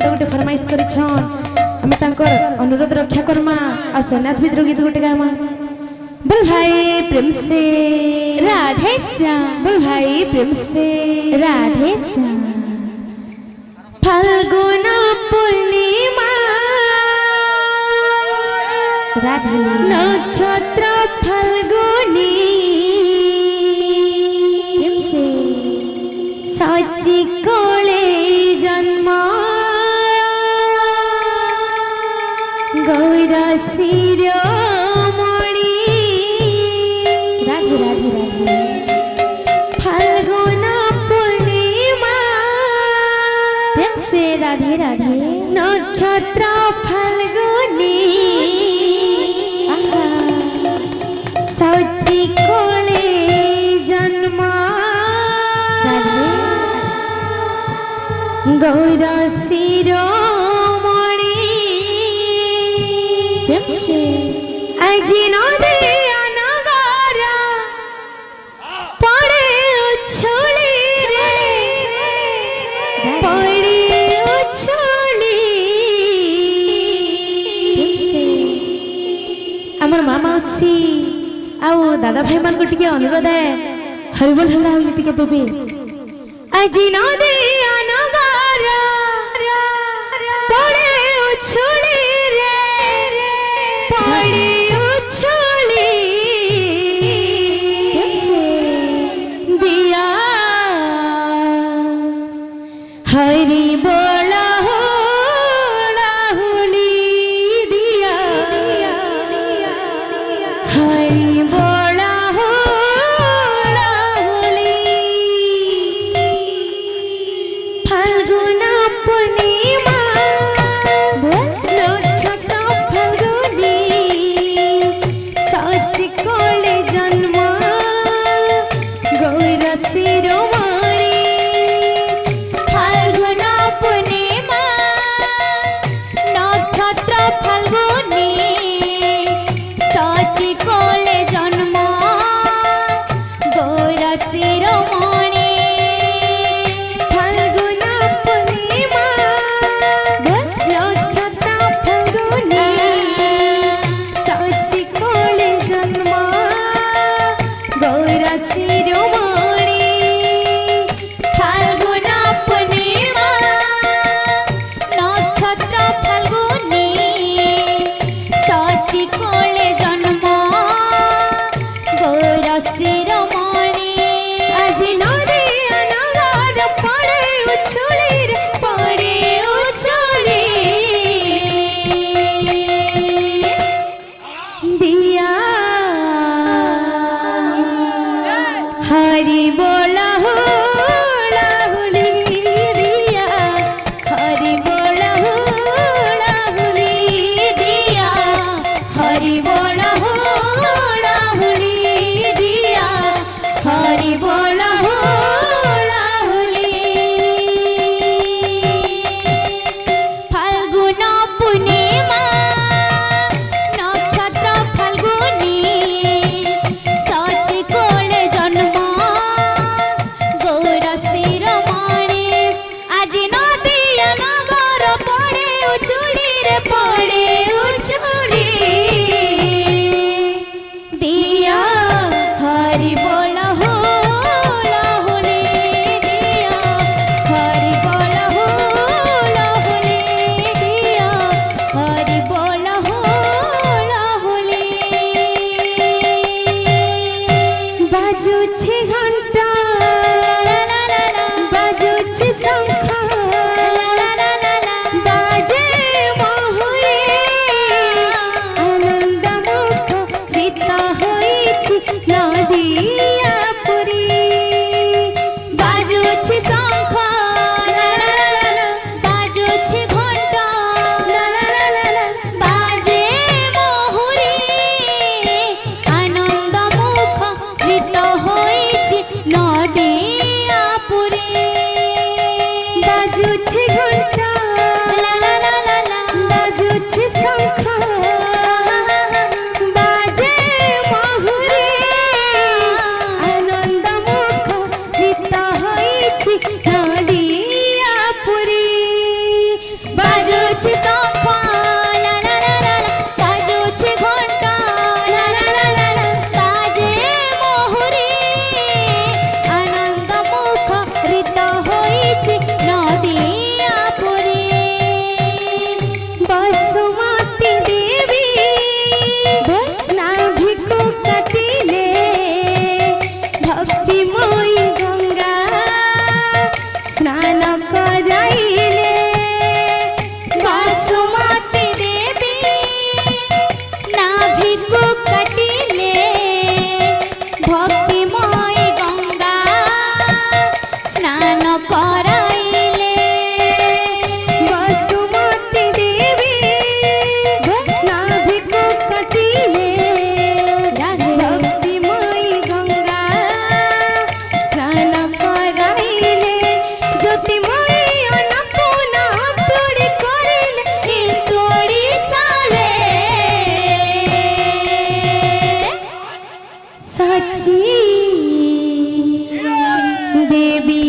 छुआ गोटे फरमाइश करिछन हम तांकर अनुरोध रक्षा करमा आ सन्यास विद्रोह गीत गोटे गामा। बोल भाई प्रेम से राधे श्याम, बोल भाई प्रेम से राधे श्याम। फाल्गुन पूर्णिमा राधे नक्षत्र फाल्गुनी प्रेम से साची कोले जन्म गौरा शिरोमणि राधे राधे राधे फाल्गुन पूर्णिमा प्रेम से राधे राधे नक्षत्र फाल्गुनी साची कोले जन्म गौरा शिरोमणि प्रेम से আজি নদী অনগর পড়ে উছলি রে পড়ে উছলি प्रेम से আমার মামা মাউসী আউ দাদা ভাই মান টিকে অনুরোধ है হরিবল হলা টিকে দেবে আজি নদী অনগর পড়ে উছলি রে পড়ে উছলি प्रेम से दिया हरि बोला हो राहुली दिया हरि बोला हो राहुली फाल्गुन पूर्णिमा नक्षत्र फाल्गुनी साची कोले जन्म गौर शिरोमणि फाल्गुन पूर्णिमा नक्षत्र फाल्गुनी साची कोले जन्म गौर शिरोमणि फाल्गुन पूर्णिमा नक्षत्र फाल्गुनी साची कोले जन्म गौर शिरोमणि फाल्गुन पूर्णिमा नक्षत्र फाल्गुनी साची कोले जन्म गौर शिरोमणि আজি নদী অনগর পড়ে উছলি রে পড়ে উছলি दिया हरि बोला हो राहुली दिया हरि बोला हो राहुली दिया हरि बोला हो राहुली दिया हरि बोला हो राहुली फाल्गुन पूर्णिमा नक्षत्र फाल्गुनी साची कोले जन्म गौर शिरोमणि আজি নদী অনগর পড়ে উছলি রে পড়ে উছলি दिया हरि बोल हो लाहुली दिया हरि बोल हो लाहुली दिया हरि बोल हो लाहुली बाजुछि घंटा बाजुछि शंख बाजे महुरी आनंद मुख गीता होइछि नदिया पुरी बाजुछि शंख बाजुछि घंटा बाजे महुरी आनंद मुख गीत होइछि नदी अच्छी देवी